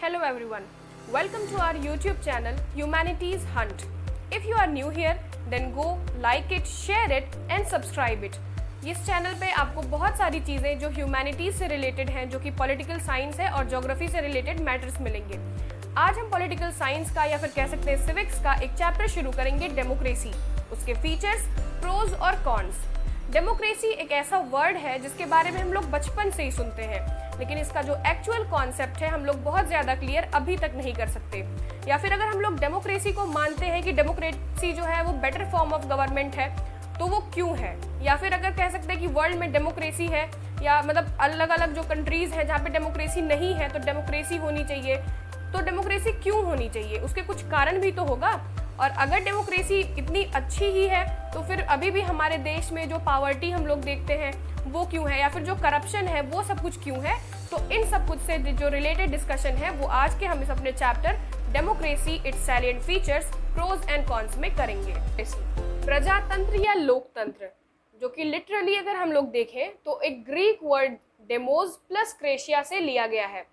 Hello everyone, welcome to our YouTube channel Humanities Hunt. If you are new here, then go like it, share it and subscribe it. इस channel पे आपको बहुत सारी चीज़ें जो humanities से related हैं, जो कि पॉलिटिकल साइंस है और ज्योग्राफी से रिलेटेड मैटर्स मिलेंगे। आज हम पॉलिटिकल साइंस का या फिर कह सकते हैं सिविक्स का एक चैप्टर शुरू करेंगे, डेमोक्रेसी, उसके फीचर्स, प्रोज और कॉन्स। डेमोक्रेसी एक ऐसा वर्ड है जिसके बारे में हम लोग बचपन से ही सुनते हैं, लेकिन इसका जो एक्चुअल कॉन्सेप्ट है हम लोग बहुत ज़्यादा क्लियर अभी तक नहीं कर सकते। या फिर अगर हम लोग डेमोक्रेसी को मानते हैं कि डेमोक्रेसी जो है वो बेटर फॉर्म ऑफ गवर्नमेंट है, तो वो क्यों है? या फिर अगर कह सकते हैं कि वर्ल्ड में डेमोक्रेसी है, या मतलब अलग अलग जो कंट्रीज़ हैं जहाँ पे डेमोक्रेसी नहीं है तो डेमोक्रेसी होनी चाहिए, तो डेमोक्रेसी क्यों होनी चाहिए? उसके कुछ कारण भी तो होगा। और अगर डेमोक्रेसी इतनी अच्छी ही है तो फिर अभी भी हमारे देश में जो पावर्टी हम लोग देखते हैं वो क्यों है, या फिर जो करप्शन है वो सब कुछ क्यों है? तो इन सब कुछ से जो रिलेटेड डिस्कशन है वो आज के हम इस अपने chapter democracy its salient features, pros and cons में करेंगे। प्रजातंत्र या लोकतंत्र, जो कि लिटरली अगर हम लोग देखें तो एक ग्रीक वर्ड डेमोज प्लस क्रेशिया से लिया गया है।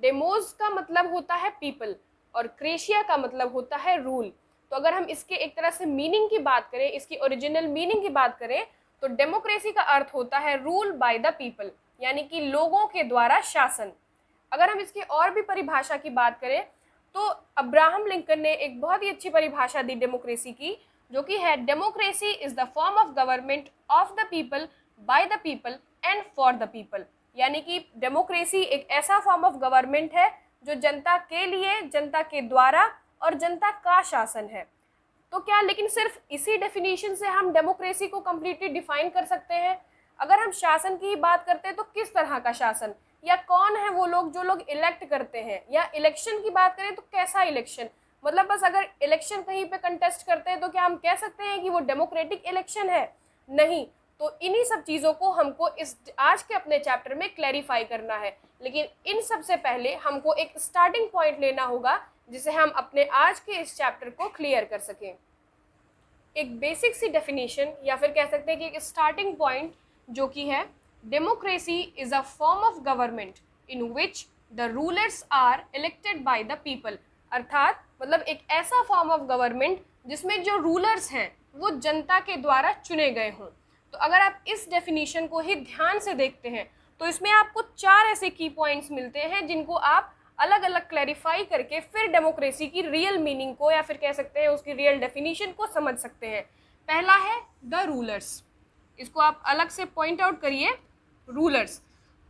डेमोज का मतलब होता है पीपल और क्रेशिया का मतलब होता है रूल। तो अगर हम इसके एक तरह से मीनिंग की बात करें, इसकी ओरिजिनल मीनिंग की बात करें, तो डेमोक्रेसी का अर्थ होता है रूल बाय द पीपल, यानी कि लोगों के द्वारा शासन। अगर हम इसकी और भी परिभाषा की बात करें तो अब्राहम लिंकन ने एक बहुत ही अच्छी परिभाषा दी डेमोक्रेसी की, जो कि है democracy is the form of government of the people, bye the people and for the people. यानी कि डेमोक्रेसी एक ऐसा फॉर्म ऑफ गवर्नमेंट है जो जनता के लिए, जनता के द्वारा और जनता का शासन है। तो क्या लेकिन सिर्फ इसी डेफिनेशन से हम डेमोक्रेसी को कंप्लीटली डिफाइन कर सकते हैं? अगर हम शासन की ही बात करते हैं तो किस तरह का शासन, या कौन है वो लोग जो लोग इलेक्ट करते हैं? या इलेक्शन की बात करें तो कैसा इलेक्शन? मतलब बस अगर इलेक्शन कहीं पे कंटेस्ट करते हैं तो क्या हम कह सकते हैं कि वो डेमोक्रेटिक इलेक्शन है? नहीं। तो इन्हीं सब चीज़ों को हमको इस आज के अपने चैप्टर में क्लैरिफाई करना है, लेकिन इन सब से पहले हमको एक स्टार्टिंग पॉइंट लेना होगा जिसे हम अपने आज के इस चैप्टर को क्लियर कर सकें। एक बेसिक सी डेफिनेशन या फिर कह सकते हैं कि एक स्टार्टिंग पॉइंट, जो कि है democracy is a form of government in which the rulers are elected by the people. अर्थात मतलब एक ऐसा फॉर्म ऑफ गवर्नमेंट जिसमें जो रूलर्स हैं वो जनता के द्वारा चुने गए हों। तो अगर आप इस डेफिनेशन को ही ध्यान से देखते हैं तो इसमें आपको 4 ऐसे की पॉइंट्स मिलते हैं जिनको आप अलग अलग क्लैरिफाई करके फिर डेमोक्रेसी की रियल मीनिंग को या फिर कह सकते हैं उसकी रियल डेफिनेशन को समझ सकते हैं। पहला है द रूलर्स। इसको आप अलग से पॉइंट आउट करिए। रूलर्स,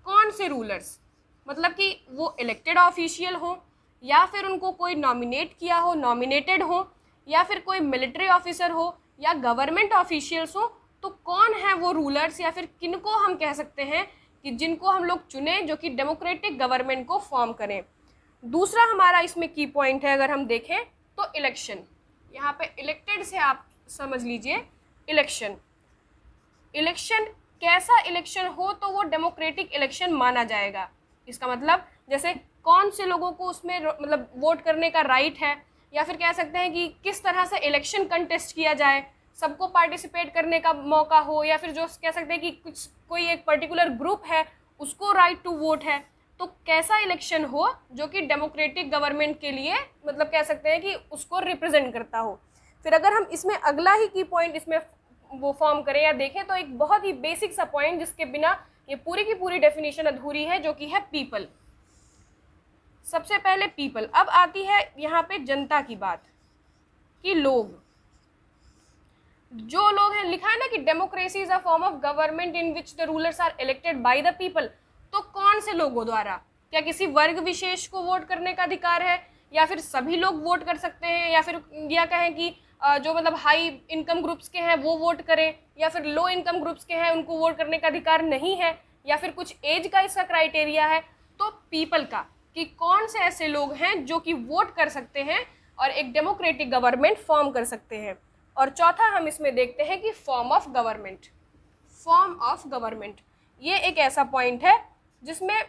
कौन से रूलर्स? मतलब कि वो इलेक्टेड ऑफिशियल हो, या फिर उनको कोई नॉमिनेट किया हो, नॉमिनेटेड हो, या फिर कोई मिलिट्री ऑफिसर हो, या गवर्नमेंट ऑफिशियल्स हो। तो कौन है वो रूलर्स, या फिर किनको हम कह सकते हैं कि जिनको हम लोग चुने जो कि डेमोक्रेटिक गवर्नमेंट को फॉर्म करें? दूसरा हमारा इसमें की पॉइंट है, अगर हम देखें तो इलेक्शन। यहाँ पे इलेक्टेड से आप समझ लीजिए इलेक्शन। इलेक्शन कैसा इलेक्शन हो तो वो डेमोक्रेटिक इलेक्शन माना जाएगा। इसका मतलब जैसे कौन से लोगों को उसमें मतलब वोट करने का राइट है, या फिर कह सकते हैं कि किस तरह से इलेक्शन कंटेस्ट किया जाए, सबको पार्टिसिपेट करने का मौका हो, या फिर जो कह सकते हैं कि कुछ कोई एक पर्टिकुलर ग्रुप है उसको राइट टू वोट है। तो कैसा इलेक्शन हो जो कि डेमोक्रेटिक गवर्नमेंट के लिए मतलब कह सकते हैं कि उसको रिप्रेजेंट करता हो। फिर अगर हम इसमें अगला ही की पॉइंट इसमें वो फॉर्म करें या देखें तो एक बहुत ही बेसिक सा पॉइंट जिसके बिना ये पूरी की पूरी डेफिनेशन अधूरी है, जो कि है पीपल। सबसे पहले पीपल। अब आती है यहाँ पे जनता की बात कि लोग, जो लोग हैं, लिखा है ना कि democracy is a form of government in which the rulers are elected by the people. तो कौन से लोगों द्वारा? क्या किसी वर्ग विशेष को वोट करने का अधिकार है, या फिर सभी लोग वोट कर सकते हैं, या फिर या कहें कि जो मतलब हाई इनकम ग्रुप्स के हैं वो वोट करें, या फिर लो इनकम ग्रुप्स के हैं उनको वोट करने का अधिकार नहीं है, या फिर कुछ एज का इसका क्राइटेरिया है? तो पीपल का कि कौन से ऐसे लोग हैं जो कि वोट कर सकते हैं और एक डेमोक्रेटिक गवर्नमेंट फॉर्म कर सकते हैं। और चौथा हम इसमें देखते हैं कि form of government. Form of government ये एक ऐसा पॉइंट है जिसमें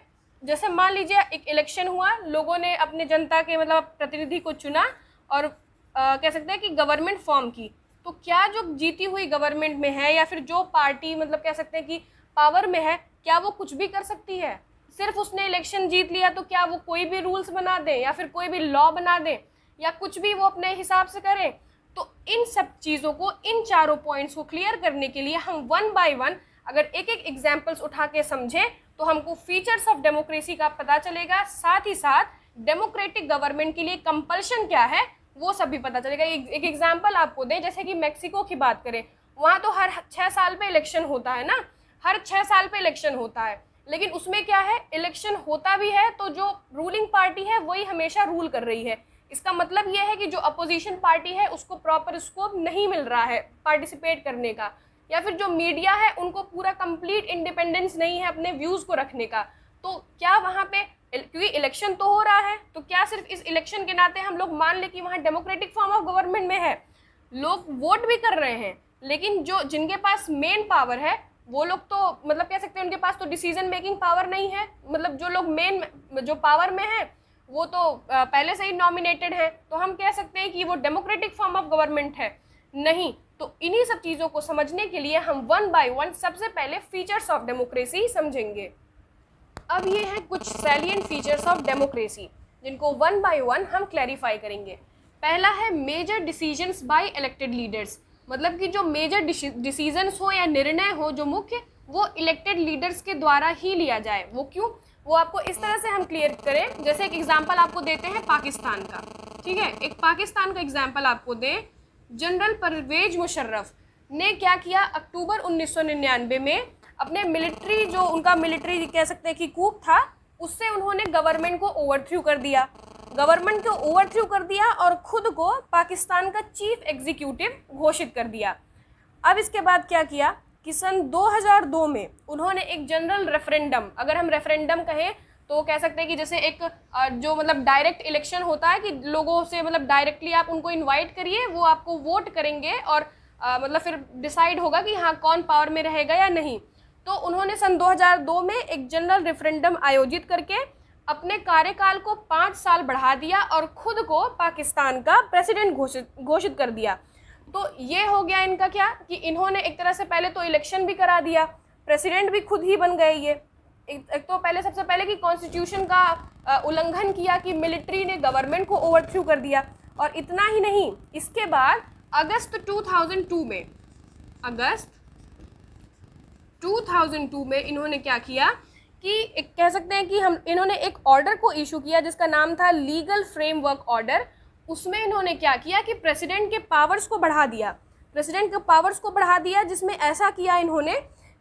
जैसे मान लीजिए एक इलेक्शन हुआ, लोगों ने अपने जनता के मतलब प्रतिनिधि को चुना और कह सकते हैं कि गवर्नमेंट फॉर्म की। तो क्या जो जीती हुई गवर्नमेंट में है या फिर जो पार्टी मतलब कह सकते हैं कि पावर में है, क्या वो कुछ भी कर सकती है? सिर्फ उसने इलेक्शन जीत लिया तो क्या वो कोई भी रूल्स बना दे या फिर कोई भी लॉ बना दे या कुछ भी वो अपने हिसाब से करें? तो इन सब चीज़ों को, इन चारों पॉइंट्स को क्लियर करने के लिए हम वन बाय वन अगर एक एक एग्जाम्पल्स उठा के समझें तो हमको फीचर्स ऑफ डेमोक्रेसी का पता चलेगा, साथ ही साथ डेमोक्रेटिक गवर्नमेंट के लिए कंपल्शन क्या है वो सब भी पता चलेगा। एक एग्जाम्पल आपको दें, जैसे कि मैक्सिको की बात करें, वहाँ तो हर 6 साल पे इलेक्शन होता है ना, हर 6 साल पे इलेक्शन होता है, लेकिन उसमें क्या है, इलेक्शन होता भी है तो जो रूलिंग पार्टी है वही हमेशा रूल कर रही है। इसका मतलब ये है कि जो अपोजिशन पार्टी है उसको प्रॉपर स्कोप नहीं मिल रहा है पार्टिसिपेट करने का, या फिर जो मीडिया है उनको पूरा कंप्लीट इंडिपेंडेंस नहीं है अपने व्यूज़ को रखने का। तो क्या वहाँ पे, क्योंकि इलेक्शन तो हो रहा है, तो क्या सिर्फ इस इलेक्शन के नाते हम लोग मान ले कि वहाँ डेमोक्रेटिक फॉर्म ऑफ गवर्नमेंट में है, लोग वोट भी कर रहे हैं, लेकिन जो जिनके पास मेन पावर है वो लोग तो मतलब कह सकते हैं उनके पास तो डिसीजन मेकिंग पावर नहीं है। मतलब जो लोग मेन जो पावर में है वो तो पहले से ही नॉमिनेटेड है, तो हम कह सकते हैं कि वो डेमोक्रेटिक फॉर्म ऑफ गवर्नमेंट है नहीं। तो इन्हीं सब चीज़ों को समझने के लिए हम वन बाय वन सबसे पहले फीचर्स ऑफ डेमोक्रेसी समझेंगे। अब ये हैं कुछ सैलिएंट फीचर्स ऑफ डेमोक्रेसी जिनको वन बाय वन हम क्लैरिफाई करेंगे। पहला है major decisions by elected leaders, मतलब कि जो मेजर डिसीजंस हो या निर्णय हो जो मुख्य, वो इलेक्टेड लीडर्स के द्वारा ही लिया जाए। वो क्यों, वो आपको इस तरह से हम क्लियर करें। जैसे एक एग्जांपल आपको देते हैं पाकिस्तान का, ठीक है, एक पाकिस्तान का एग्जांपल आपको दें। जनरल परवेज मुशर्रफ ने क्या किया, अक्टूबर 1999 में अपने मिलिट्री, जो उनका मिलिट्री कह सकते हैं कि कूप था, उससे उन्होंने गवर्नमेंट को ओवरथ्रू कर दिया, गवर्नमेंट को ओवरथ्रू कर दिया और खुद को पाकिस्तान का चीफ एग्जीक्यूटिव घोषित कर दिया। अब इसके बाद क्या किया कि सन 2002 में उन्होंने एक जनरल रेफरेंडम, अगर हम रेफरेंडम कहें तो कह सकते हैं कि जैसे एक जो मतलब डायरेक्ट इलेक्शन होता है कि लोगों से मतलब डायरेक्टली आप उनको इनवाइट करिए, वो आपको वोट करेंगे और मतलब फिर डिसाइड होगा कि हाँ कौन पावर में रहेगा या नहीं। तो उन्होंने सन 2002 में एक जनरल रेफरेंडम आयोजित करके अपने कार्यकाल को 5 साल बढ़ा दिया और खुद को पाकिस्तान का प्रेसिडेंट घोषित कर दिया। तो ये हो गया इनका क्या कि इन्होंने एक तरह से पहले तो इलेक्शन भी करा दिया, प्रेसिडेंट भी खुद ही बन गए। ये एक तो पहले सबसे पहले कि कॉन्स्टिट्यूशन का उल्लंघन किया कि मिलिट्री ने गवर्नमेंट को ओवरथ्रू कर दिया, और इतना ही नहीं, इसके बाद अगस्त 2002 में इन्होंने क्या किया कि एक कह सकते हैं कि इन्होंने एक ऑर्डर को इशू किया जिसका नाम था लीगल फ्रेमवर्क ऑर्डर। उसमें इन्होंने क्या किया कि प्रेसिडेंट के पावर्स को बढ़ा दिया, जिसमें ऐसा किया इन्होंने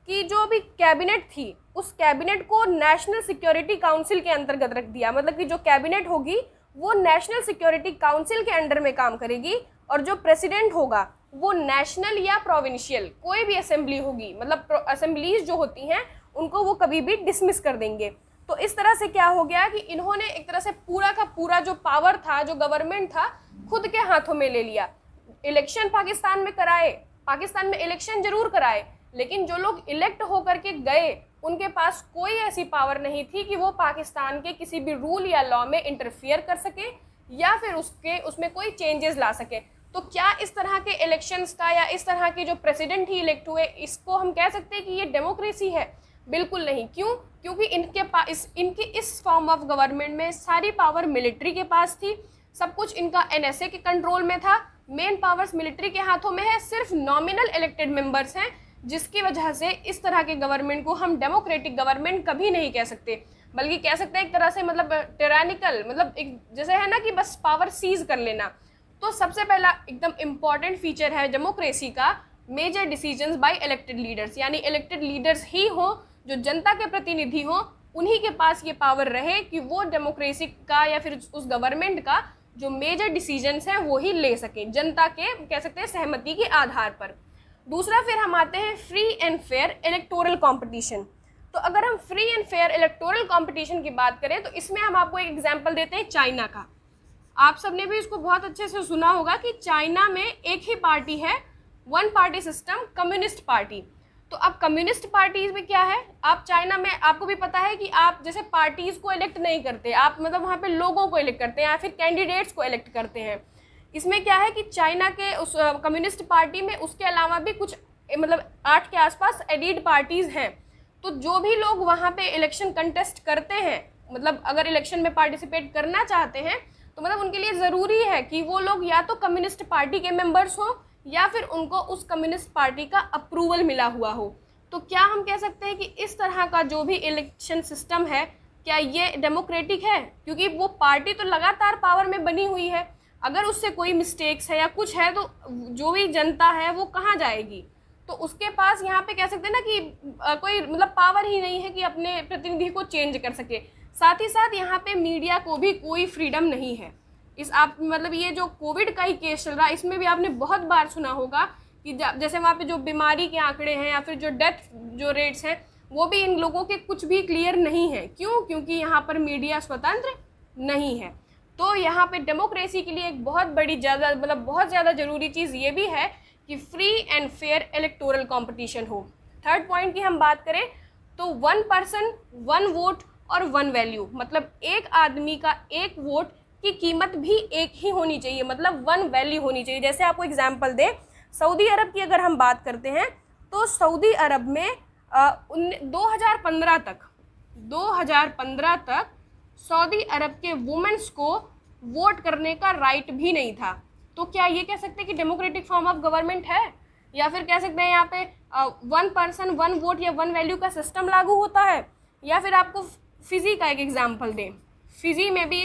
कि जो भी कैबिनेट थी उस कैबिनेट को नेशनल सिक्योरिटी काउंसिल के अंतर्गत रख दिया। मतलब कि जो कैबिनेट होगी वो नेशनल सिक्योरिटी काउंसिल के अंडर में काम करेगी, और जो प्रेसिडेंट होगा वो नेशनल या प्रोविंशियल कोई भी असेंबली होगी, मतलब असेंबलीज जो होती हैं उनको वो कभी भी डिसमिस कर देंगे। तो इस तरह से क्या हो गया कि इन्होंने एक तरह से पूरा का पूरा जो पावर था, जो गवर्नमेंट था, खुद के हाथों में ले लिया। इलेक्शन पाकिस्तान में इलेक्शन जरूर कराए, लेकिन जो लोग इलेक्ट होकर के गए उनके पास कोई ऐसी पावर नहीं थी कि वो पाकिस्तान के किसी भी रूल या लॉ में इंटरफियर कर सके या फिर उसमें कोई चेंजेस ला सके। तो क्या इस तरह के इलेक्शंस का या इस तरह के जो प्रेसिडेंट ही इलेक्ट हुए, इसको हम कह सकते हैं कि ये डेमोक्रेसी है? बिल्कुल नहीं। क्यों? क्योंकि इनकी इस फॉर्म ऑफ गवर्नमेंट में सारी पावर मिलिट्री के पास थी, सब कुछ इनका एनएसए के कंट्रोल में था, मेन पावर्स मिलिट्री के हाथों में है, सिर्फ नॉमिनल इलेक्टेड मेंबर्स हैं, जिसकी वजह से इस तरह के गवर्नमेंट को हम डेमोक्रेटिक गवर्नमेंट कभी नहीं कह सकते, बल्कि कह सकते हैं एक तरह से मतलब टिरानिकल, मतलब एक जैसे है ना कि बस पावर सीज कर लेना। तो सबसे पहला एकदम इम्पॉर्टेंट फीचर है डेमोक्रेसी का major decisions by elected leaders, यानी इलेक्टेड लीडर्स ही हो, जो जनता के प्रतिनिधि हो, उन्हीं के पास ये पावर रहे कि वो डेमोक्रेसी का या फिर उस गवर्नमेंट का जो मेजर डिसीजंस हैं वो ही ले सके, जनता के कह सकते हैं सहमति के आधार पर। दूसरा फिर हम आते हैं free and fair electoral competition. तो अगर हम free and fair electoral competition की बात करें तो इसमें हम आपको एक एग्जांपल देते हैं चाइना का। आप सबने भी इसको बहुत अच्छे से सुना होगा कि चाइना में एक ही पार्टी है, one party system, communist party. तो अब कम्युनिस्ट पार्टीज में क्या है, आप चाइना में आपको भी पता है कि आप जैसे पार्टीज को इलेक्ट नहीं करते, आप मतलब वहाँ पे लोगों को इलेक्ट करते हैं या फिर कैंडिडेट्स को इलेक्ट करते हैं। इसमें क्या है कि चाइना के उस कम्युनिस्ट पार्टी में उसके अलावा भी कुछ मतलब 8 के आसपास एडिड पार्टीज हैं। तो जो भी लोग वहाँ पे इलेक्शन कंटेस्ट करते हैं, मतलब अगर इलेक्शन में पार्टिसिपेट करना चाहते हैं, तो मतलब उनके लिए ज़रूरी है कि वो लोग या तो कम्युनिस्ट पार्टी के मेंबर्स हो या फिर उनको उस कम्युनिस्ट पार्टी का अप्रूवल मिला हुआ हो। तो क्या हम कह सकते हैं कि इस तरह का जो भी इलेक्शन सिस्टम है, क्या ये डेमोक्रेटिक है? क्योंकि वो पार्टी तो लगातार पावर में बनी हुई है, अगर उससे कोई मिस्टेक्स है या कुछ है तो जो भी जनता है वो कहाँ जाएगी? तो उसके पास यहाँ पे कह सकते हैं ना कि कोई मतलब पावर ही नहीं है कि अपने प्रतिनिधि को चेंज कर सके। साथ ही साथ यहाँ पे मीडिया को भी कोई फ्रीडम नहीं है। इस आप मतलब ये जो कोविड का ही केस चल रहा है, इसमें भी आपने बहुत बार सुना होगा कि जैसे वहाँ पे जो बीमारी के आंकड़े हैं या फिर जो डेथ जो रेट्स हैं, वो भी इन लोगों के कुछ भी क्लियर नहीं है। क्यों? क्योंकि यहाँ पर मीडिया स्वतंत्र नहीं है। तो यहाँ पे डेमोक्रेसी के लिए एक बहुत बड़ी ज़्यादा मतलब बहुत ज़्यादा ज़रूरी चीज़ ये भी है कि free and fair electoral competition हो। थर्ड पॉइंट की हम बात करें तो 1 पर्सन 1 वोट और 1 वैल्यू, मतलब एक आदमी का एक वोट की कीमत भी एक ही होनी चाहिए, मतलब 1 वैल्यू होनी चाहिए। जैसे आपको एग्जांपल दें, सऊदी अरब की अगर हम बात करते हैं तो सऊदी अरब में 2015 तक सऊदी अरब के वुमेन्स को वोट करने का राइट भी नहीं था। तो क्या ये कह सकते हैं कि डेमोक्रेटिक फॉर्म ऑफ गवर्नमेंट है? या फिर कह सकते हैं यहाँ पे 1 पर्सन 1 वोट या 1 वैल्यू का सिस्टम लागू होता है? या फिर आपको फिजी का एक एग्जांपल दें, फिजी में भी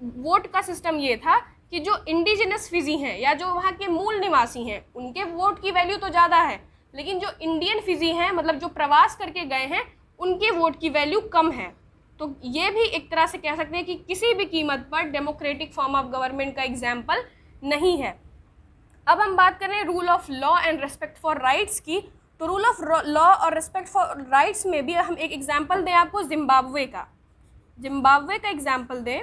वोट का सिस्टम ये था कि जो इंडिजिनस फिजी हैं या जो वहाँ के मूल निवासी हैं, उनके वोट की वैल्यू तो ज़्यादा है, लेकिन जो इंडियन फिजी हैं मतलब जो प्रवास करके गए हैं, उनके वोट की वैल्यू कम है। तो ये भी एक तरह से कह सकते हैं कि किसी भी कीमत पर डेमोक्रेटिक फॉर्म ऑफ गवर्नमेंट का एग्जाम्पल नहीं है। अब हम बात करें rule of law and respect for rights की, तो रूल ऑफ लॉ और रिस्पेक्ट फॉर राइट्स में भी हम एक एग्जाम्पल दें आपको जिम्बाब्वे का एग्जाम्पल दें।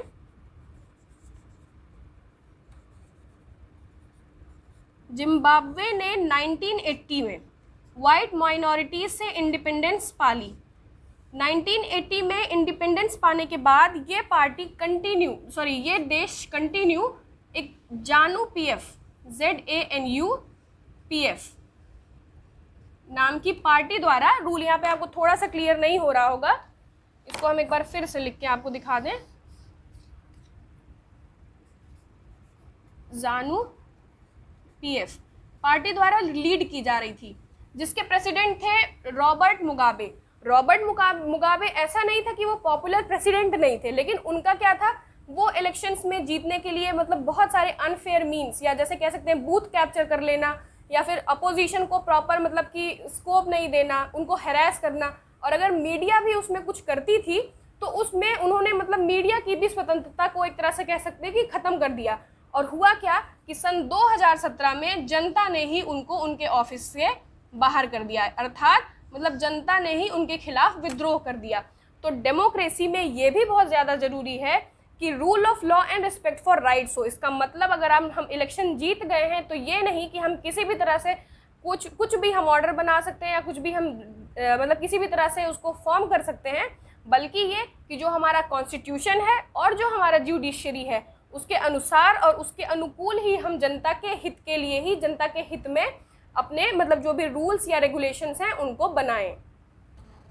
जिम्बाब्वे ने 1980 में वाइट माइनॉरिटीज से इंडिपेंडेंस पाली। 1980 में इंडिपेंडेंस पाने के बाद ये देश कंटिन्यू एक जानू पीएफ ZANU PF नाम की पार्टी द्वारा रूल, यहाँ पे आपको थोड़ा सा क्लियर नहीं हो रहा होगा, इसको हम एक बार फिर से लिख के आपको दिखा दें। जानू PF पार्टी द्वारा लीड की जा रही थी, जिसके प्रेसिडेंट थे रॉबर्ट मुगाबे। ऐसा नहीं था कि वो पॉपुलर प्रेसिडेंट नहीं थे, लेकिन उनका क्या था, वो इलेक्शंस में जीतने के लिए मतलब बहुत सारे अनफेयर मीन्स या जैसे कह सकते हैं बूथ कैप्चर कर लेना या फिर अपोजिशन को प्रॉपर मतलब कि स्कोप नहीं देना, उनको हैरेस करना, और अगर मीडिया भी उसमें कुछ करती थी तो उसमें उन्होंने मतलब मीडिया की भी स्वतंत्रता को एक तरह से कह सकते हैं कि ख़त्म कर दिया। और हुआ क्या कि सन 2017 में जनता ने ही उनको उनके ऑफिस से बाहर कर दिया, अर्थात मतलब जनता ने ही उनके खिलाफ विद्रोह कर दिया। तो डेमोक्रेसी में ये भी बहुत ज़्यादा ज़रूरी है कि rule of law and respect for rights हो। इसका मतलब अगर हम इलेक्शन जीत गए हैं तो ये नहीं कि हम किसी भी तरह से कुछ भी हम ऑर्डर बना सकते हैं या कुछ भी हम मतलब किसी भी तरह से उसको फॉर्म कर सकते हैं, बल्कि ये कि जो हमारा कॉन्स्टिट्यूशन है और जो हमारा जुडिशरी है उसके अनुसार और उसके अनुकूल ही हम जनता के हित के लिए ही, जनता के हित में अपने मतलब जो भी रूल्स या रेगुलेशंस हैं उनको बनाएं।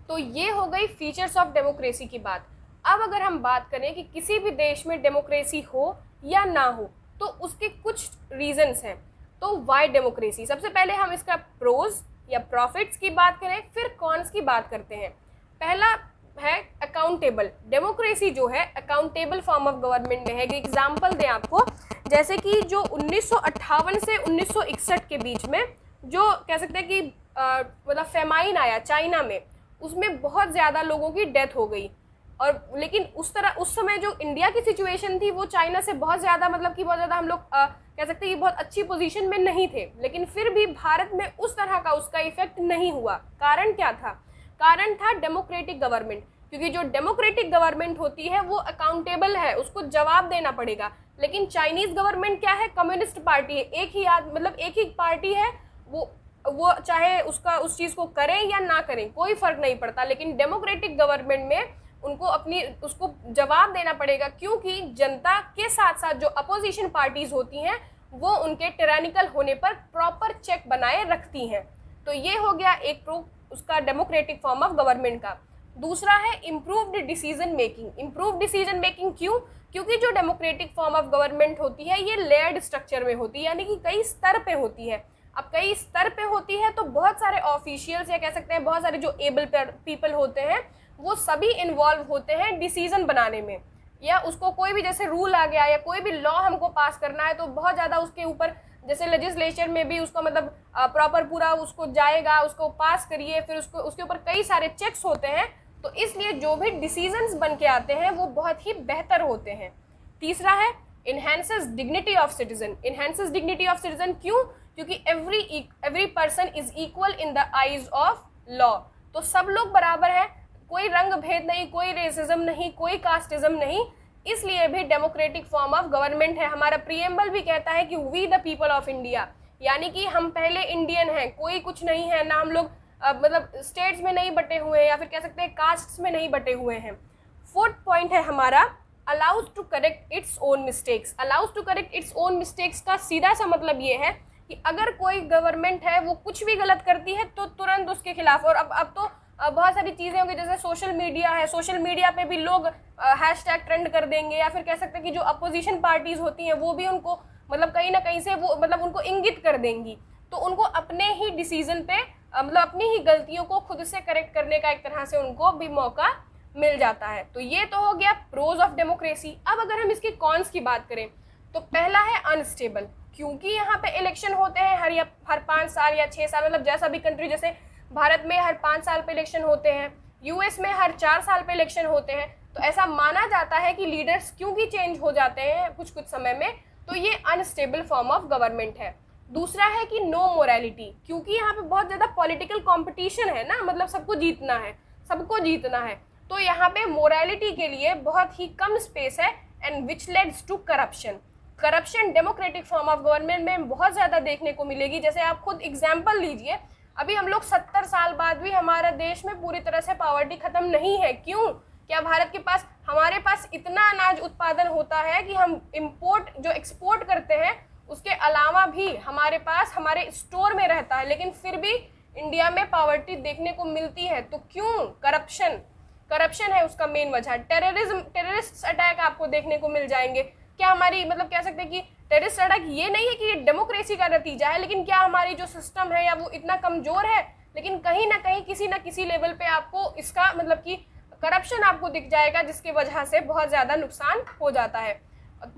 तो ये हो गई फीचर्स ऑफ डेमोक्रेसी की बात। अब अगर हम बात करें कि किसी भी देश में डेमोक्रेसी हो या ना हो तो उसके कुछ रीजंस हैं। तो वाई डेमोक्रेसी, सबसे पहले हम इसका प्रोज या प्रॉफिट्स की बात करें, फिर कॉन्स की बात करते हैं। पहला है अकाउंटेबल। डेमोक्रेसी जो है अकाउंटेबल फॉर्म ऑफ गवर्नमेंट में है। एग्जाम्पल दें आपको, जैसे कि जो 1958 से 1961 के बीच में जो कह सकते हैं कि मतलब फेमाइन आया चाइना में, उसमें बहुत ज़्यादा लोगों की डेथ हो गई। और लेकिन उस समय जो इंडिया की सिचुएशन थी वो चाइना से बहुत ज़्यादा मतलब कि बहुत ज़्यादा हम लोग कह सकते हैं कि बहुत अच्छी पोजीशन में नहीं थे, लेकिन फिर भी भारत में उस तरह का उसका इफेक्ट नहीं हुआ। कारण क्या था? कारण था डेमोक्रेटिक गवर्नमेंट, क्योंकि जो डेमोक्रेटिक गवर्नमेंट होती है वो अकाउंटेबल है, उसको जवाब देना पड़ेगा। लेकिन चाइनीज़ गवर्नमेंट क्या है? कम्युनिस्ट पार्टी है, एक ही पार्टी है, वो चाहे उस चीज़ को करें या ना करें कोई फ़र्क नहीं पड़ता। लेकिन डेमोक्रेटिक गवर्नमेंट में उनको उसको जवाब देना पड़ेगा, क्योंकि जनता के साथ साथ जो अपोजिशन पार्टीज़ होती हैं वो उनके टिरानिकल होने पर प्रॉपर चेक बनाए रखती हैं। तो ये हो गया एक उसका डेमोक्रेटिक फॉर्म ऑफ गवर्नमेंट का। दूसरा है improved decision making. Improved decision making क्यों? क्योंकि जो डेमोक्रेटिक फॉर्म ऑफ गवर्नमेंट होती है ये लेयर्ड स्ट्रक्चर में होती है, यानी कि कई स्तर पे होती है। अब कई स्तर पे होती है तो बहुत सारे ऑफिशियल्स या कह सकते हैं बहुत सारे जो एबल पीपल होते हैं वो सभी इन्वॉल्व होते हैं डिसीजन बनाने में, या उसको कोई भी जैसे रूल आ गया या कोई भी लॉ हमको पास करना है तो बहुत ज़्यादा उसके ऊपर जैसे लेजिस्लेचर में भी उसको मतलब प्रॉपर पूरा उसको जाएगा, उसको पास करिए, फिर उसको उसके ऊपर कई सारे चेक्स होते हैं, तो इसलिए जो भी डिसीजंस बन के आते हैं वो बहुत ही बेहतर होते हैं। तीसरा है enhances dignity of citizen. Enhances dignity of citizen क्यों? क्योंकि every person is equal in the eyes of law. तो सब लोग बराबर हैं, कोई रंग भेद नहीं, कोई रेसिज्म नहीं, कोई कास्टिज्म नहीं, इसलिए भी डेमोक्रेटिक फॉर्म ऑफ गवर्नमेंट है। हमारा प्रीएम्बल भी कहता है कि we the people of India, यानी कि हम पहले इंडियन हैं, कोई कुछ नहीं है ना, हम लोग मतलब स्टेट्स में नहीं बटे हुए हैं या फिर कह सकते हैं कास्ट्स में नहीं बटे हुए हैं। फोर्थ पॉइंट है हमारा allows to correct its own mistakes. Allows to correct its own mistakes का सीधा सा मतलब ये है कि अगर कोई गवर्नमेंट है वो कुछ भी गलत करती है तो तुरंत उसके खिलाफ, और अब तो बहुत सारी चीज़ें होंगी जैसे सोशल मीडिया है, सोशल मीडिया पे भी लोग हैशटैग ट्रेंड कर देंगे, या फिर कह सकते हैं कि जो अपोजिशन पार्टीज होती हैं वो भी उनको मतलब कहीं ना कहीं से वो मतलब उनको इंगित कर देंगी, तो उनको अपने ही डिसीजन पे मतलब अपनी ही गलतियों को खुद से करेक्ट करने का एक तरह से उनको भी मौका मिल जाता है। तो ये तो हो गया प्रोज ऑफ डेमोक्रेसी। अब अगर हम इसके कॉन्स की बात करें तो पहला है अनस्टेबल, क्योंकि यहाँ पे इलेक्शन होते हैं हर 5 साल या 6 साल, मतलब जैसा भी कंट्री, जैसे भारत में हर 5 साल पे इलेक्शन होते हैं, यूएस में हर 4 साल पे इलेक्शन होते हैं, तो ऐसा माना जाता है कि लीडर्स क्योंकि चेंज हो जाते हैं कुछ कुछ समय में, तो ये अनस्टेबल फॉर्म ऑफ गवर्नमेंट है। दूसरा है कि नो मोरालिटी, क्योंकि यहाँ पे बहुत ज़्यादा पॉलिटिकल कंपटीशन है ना, मतलब सबको जीतना है, तो यहाँ पे मोरालिटी के लिए बहुत ही कम स्पेस है, and which leads to corruption. Corruption democratic form of government में बहुत ज़्यादा देखने को मिलेगी। जैसे आप खुद एग्जाम्पल लीजिए, अभी हम लोग 70 साल बाद भी हमारे देश में पूरी तरह से पॉवर्टी खत्म नहीं है। क्यों? क्या भारत के पास, हमारे पास इतना अनाज उत्पादन होता है कि हम इंपोर्ट जो एक्सपोर्ट करते हैं उसके अलावा भी हमारे पास हमारे स्टोर में रहता है, लेकिन फिर भी इंडिया में पॉवर्टी देखने को मिलती है। तो क्यों? करप्शन है उसका मेन वजह। टेररिस्ट अटैक आपको देखने को मिल जाएंगे। क्या हमारी मतलब कह सकते हैं कि टेररिस्ट अटैक ये नहीं है कि ये डेमोक्रेसी का नतीजा है, लेकिन क्या हमारी जो सिस्टम है या वो इतना कमजोर है, लेकिन कहीं ना कहीं किसी ना किसी लेवल पे आपको इसका मतलब कि करप्शन आपको दिख जाएगा, जिसकी वजह से बहुत ज़्यादा नुकसान हो जाता है।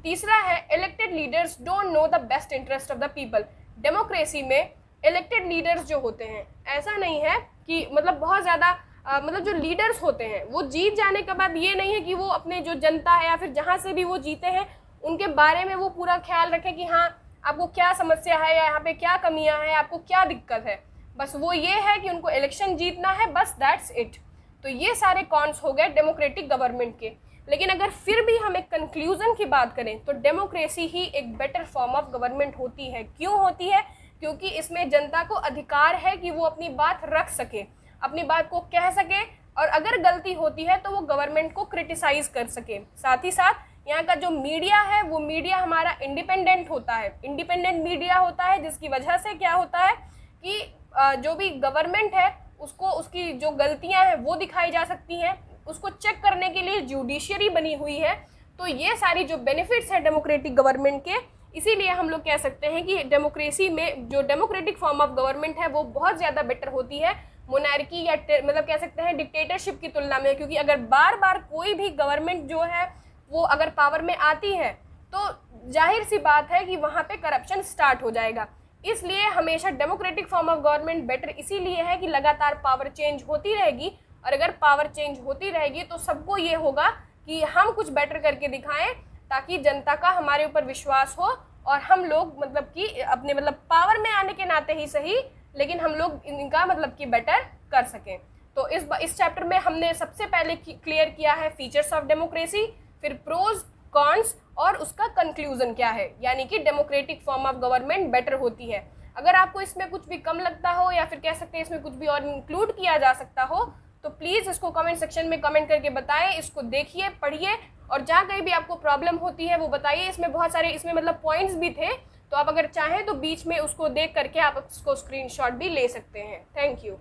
तीसरा है elected leaders don't know the best interest of the people. Democracy में इलेक्टेड लीडर्स जो होते हैं, ऐसा नहीं है कि मतलब बहुत ज़्यादा मतलब जो लीडर्स होते हैं वो जीत जाने के बाद ये नहीं है कि वो अपने जो जनता है या फिर जहाँ से भी वो जीते हैं उनके बारे में वो पूरा ख्याल रखें कि हाँ आपको क्या समस्या है या यहाँ पे क्या कमियाँ हैं, आपको क्या दिक्कत है। बस वो ये है कि उनको इलेक्शन जीतना है, बस दैट्स इट। तो ये सारे कॉन्स हो गए डेमोक्रेटिक गवर्नमेंट के। लेकिन अगर फिर भी हम एक कंक्लूजन की बात करें तो डेमोक्रेसी ही एक बेटर फॉर्म ऑफ गवर्नमेंट होती है। क्यों होती है? क्योंकि इसमें जनता को अधिकार है कि वो अपनी बात रख सके, अपनी बात को कह सके, और अगर गलती होती है तो वो गवर्नमेंट को क्रिटिसाइज कर सके। साथ ही साथ यहाँ का जो मीडिया है वो मीडिया हमारा इंडिपेंडेंट होता है, इंडिपेंडेंट मीडिया होता है, जिसकी वजह से क्या होता है कि जो भी गवर्नमेंट है उसको उसकी जो गलतियाँ हैं वो दिखाई जा सकती हैं, उसको चेक करने के लिए जुडिशियरी बनी हुई है। तो ये सारी जो बेनिफिट्स हैं डेमोक्रेटिक गवर्नमेंट के, इसीलिए हम लोग कह सकते हैं कि डेमोक्रेसी में जो डेमोक्रेटिक फॉर्म ऑफ गवर्नमेंट है वो बहुत ज़्यादा बेटर होती है मोनार्की या मतलब कह सकते हैं डिक्टेटरशिप की तुलना में। क्योंकि अगर बार बार कोई भी गवर्नमेंट जो है वो अगर पावर में आती है तो जाहिर सी बात है कि वहाँ पे करप्शन स्टार्ट हो जाएगा। इसलिए हमेशा democratic form of government better इसीलिए है कि लगातार पावर चेंज होती रहेगी, और अगर पावर चेंज होती रहेगी तो सबको ये होगा कि हम कुछ बेटर करके दिखाएं, ताकि जनता का हमारे ऊपर विश्वास हो और हम लोग मतलब कि अपने मतलब पावर में आने के नाते ही सही, लेकिन हम लोग इनका मतलब कि बेटर कर सकें। तो इस चैप्टर में हमने सबसे पहले क्लियर किया है फीचर्स ऑफ डेमोक्रेसी, फिर प्रोज कॉन्स और उसका कंक्लूजन क्या है, यानी कि democratic form of government better होती है। अगर आपको इसमें कुछ भी कम लगता हो या फिर कह सकते हैं इसमें कुछ भी और इंक्लूड किया जा सकता हो तो प्लीज़ इसको कमेंट सेक्शन में कमेंट करके बताएं। इसको देखिए, पढ़िए, और जहाँ कहीं भी आपको प्रॉब्लम होती है वो बताइए। इसमें बहुत सारे मतलब पॉइंट्स भी थे, तो आप अगर चाहें तो बीच में उसको देख करके आप उसको स्क्रीनशॉट भी ले सकते हैं। Thank you.